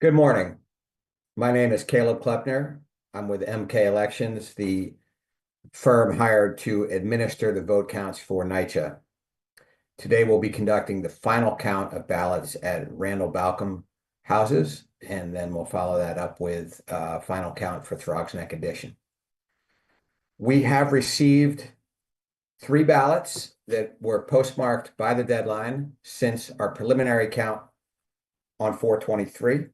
Good morning. My name is Caleb Klepner. I'm with MK Elections, the firm hired to administer the vote counts for NYCHA. Today we'll be conducting the final count of ballots at Randall-Balcom houses, and then we'll follow that up with a final count for Throggs Neck Addition. We have received 3 ballots that were postmarked by the deadline since our preliminary count on 4/23.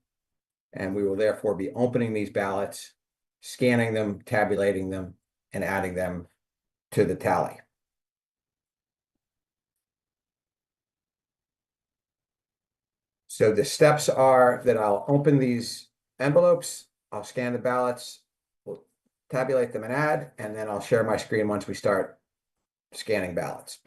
And we will therefore be opening these ballots, scanning them, tabulating them, and adding them to the tally. So the steps are that I'll open these envelopes, I'll scan the ballots, we'll tabulate them and add, and then I'll share my screen once we start scanning ballots.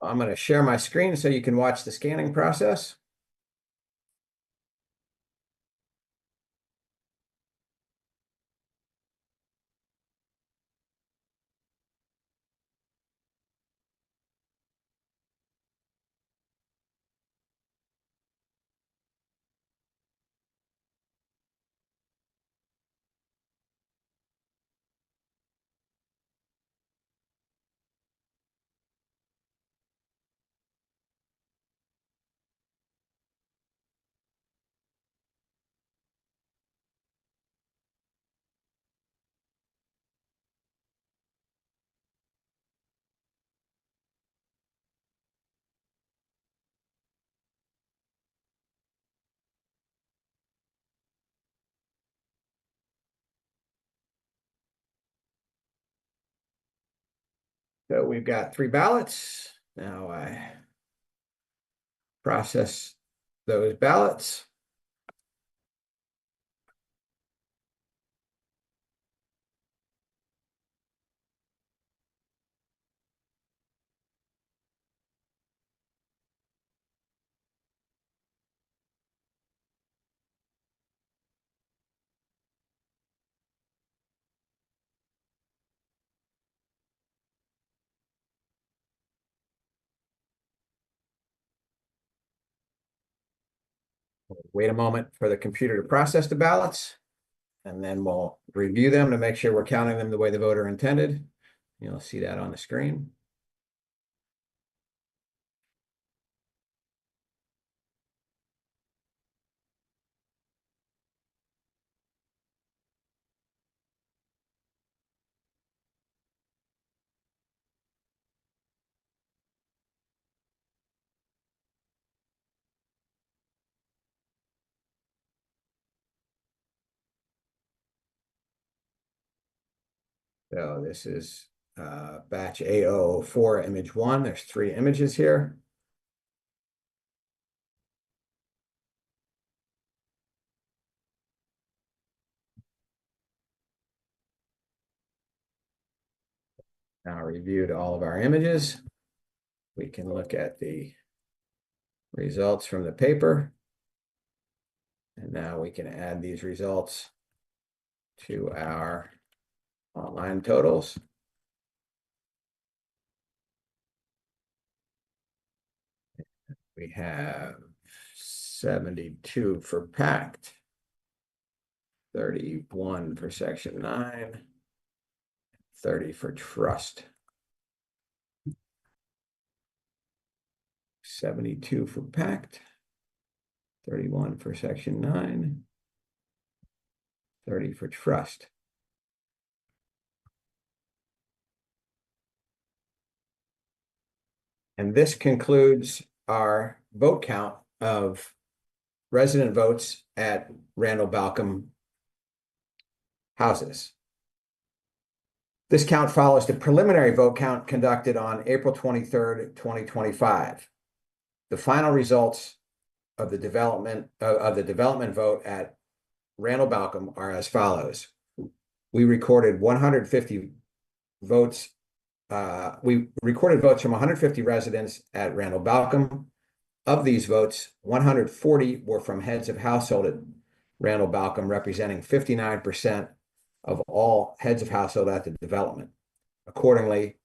I'm going to share my screen so you can watch the scanning process. So we've got 3 ballots. Now I process those ballots. Wait a moment for the computer to process the ballots, and then we'll review them to make sure we're counting them the way the voter intended. You'll see that on the screen. So this is batch A004, image 1. There's 3 images here. Now reviewed all of our images. We can look at the results from the paper. And now we can add these results to our online totals. We have 72 for pact, 31 for section 9, 30 for trust. 72 for pact, 31 for section 9, 30 for trust. And this concludes our vote count of resident votes at Randall-Balcom houses. This count follows the preliminary vote count conducted on April 23rd, 2025. The final results of the development vote at Randall-Balcom are as follows. We recorded 150 votes. We recorded votes from 150 residents at Randall-Balcom. Of these votes, 140 were from heads of household at Randall-Balcom, representing 59% of all heads of household at the development. Accordingly,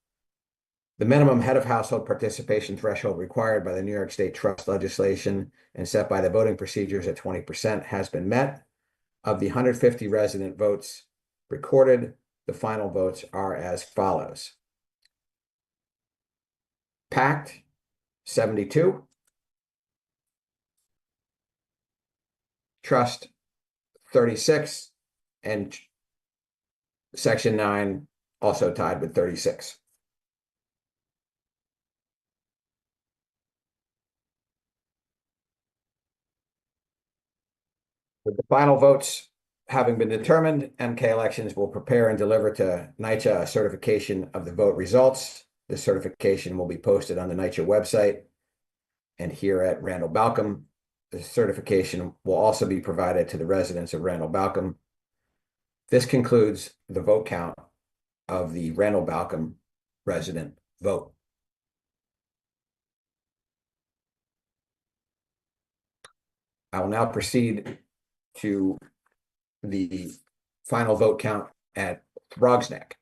the minimum head of household participation threshold required by the New York State trust legislation and set by the voting procedures at 20% has been met. Of the 150 resident votes recorded, the final votes are as follows. Pact, 72. Trust, 36. And section 9 also tied with 36. With the final votes having been determined, MK Elections will prepare and deliver to NYCHA a certification of the vote results. The certification will be posted on the NYCHA website. And here at Randall-Balcom, the certification will also be provided to the residents of Randall-Balcom. This concludes the vote count of the Randall-Balcom resident vote. I will now proceed to the final vote count at Throggs Neck.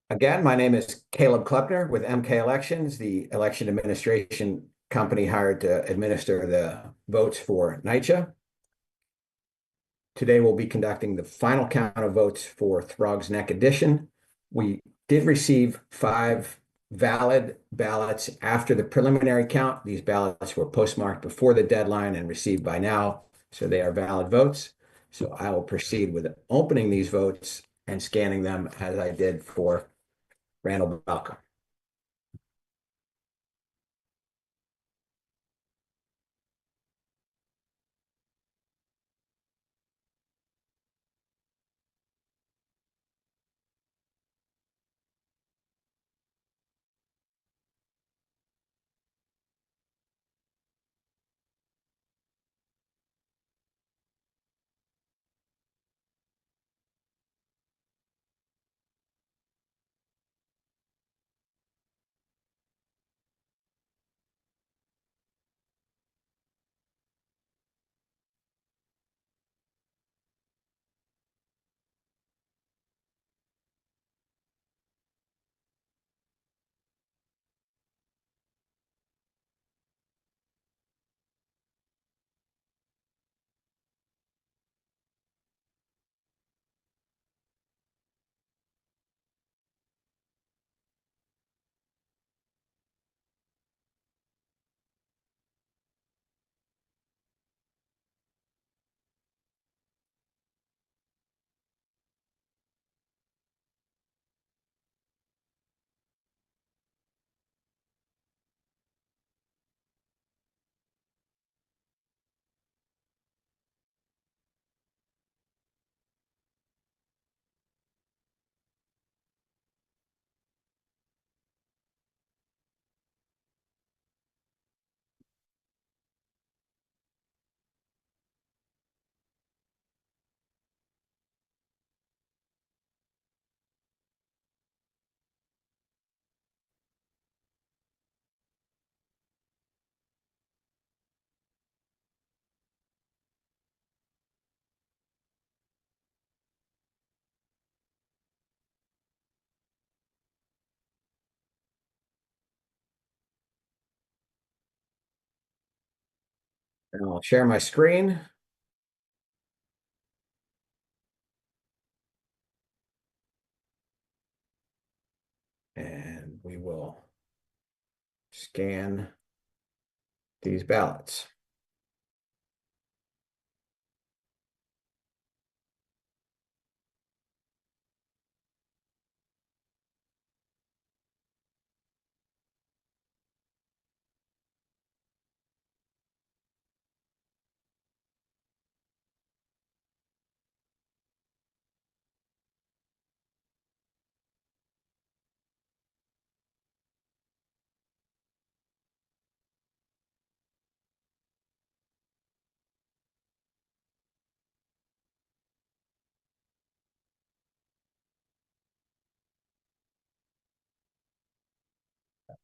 Again, my name is Caleb Klepner with MK Elections, the election administration company hired to administer the votes for NYCHA. Today we'll be conducting the final count of votes for Throggs Neck Edition. We did receive 5 valid ballots after the preliminary count. These ballots were postmarked before the deadline and received by now, so they are valid votes. So I will proceed with opening these votes and scanning them as I did for Randall-Balcom. And I'll share my screen. And we will scan these ballots.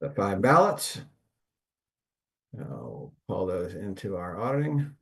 The 5 ballots. I'll pull those into our auditing.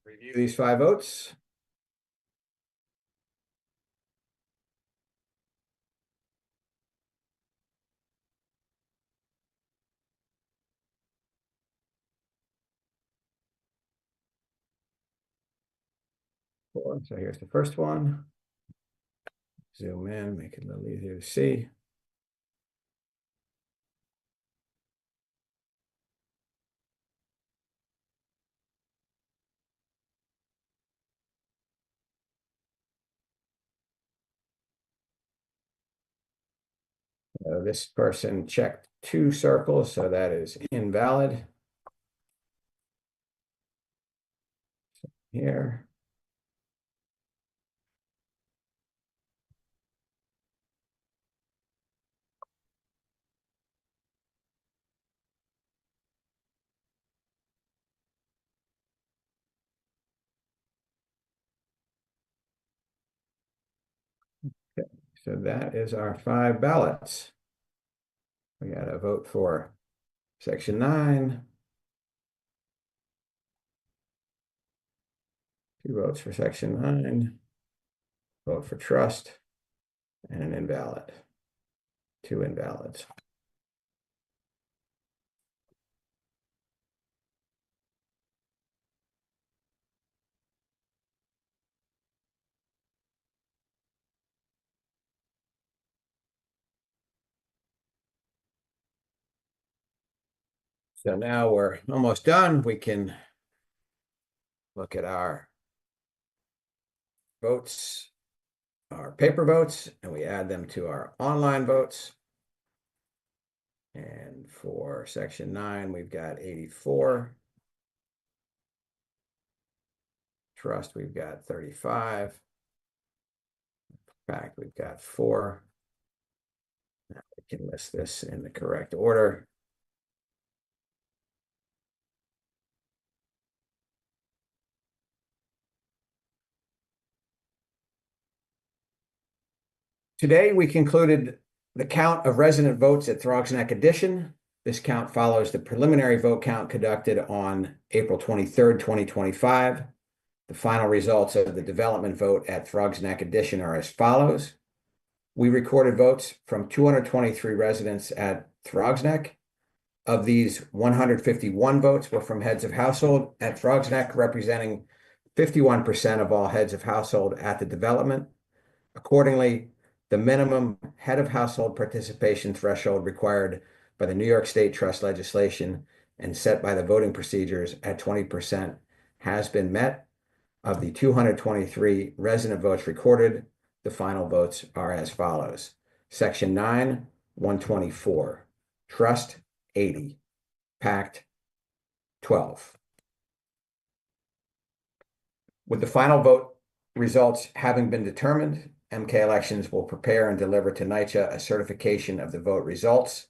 Review these 5 votes. So here's the first one. Zoom in, make it a little easier to see. This person checked 2 circles, so that is invalid. Here. Okay. So that is our 5 ballots. We got to vote for section 9. 2 votes for section 9. Vote for trust and an invalid. 2 invalids. So now we're almost done. We can look at our votes, our paper votes, and we add them to our online votes. And for section 9, we've got 84. Trust, we've got 35. Fact, we've got 4. Now we can list this in the correct order. Today, we concluded the count of resident votes at Throggs Neck Addition. This count follows the preliminary vote count conducted on April 23rd, 2025. The final results of the development vote at Throggs Neck Addition are as follows. We recorded votes from 223 residents at Throggs Neck. Of these, 151 votes were from heads of household at Throggs Neck, representing 51% of all heads of household at the development. Accordingly, the minimum head of household participation threshold required by the New York State trust legislation and set by the voting procedures at 20% has been met. Of the 223 resident votes recorded, the final votes are as follows. Section 9, 124. Trust, 80. Pact, 12. With the final vote results having been determined, MK Elections will prepare and deliver to NYCHA a certification of the vote results.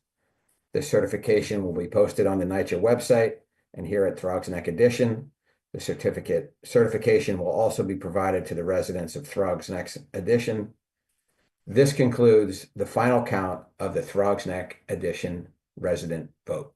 This certification will be posted on the NYCHA website and here at Throggs Neck Addition. The certification will also be provided to the residents of Throggs Neck Addition. This concludes the final count of the Throggs Neck Addition resident vote.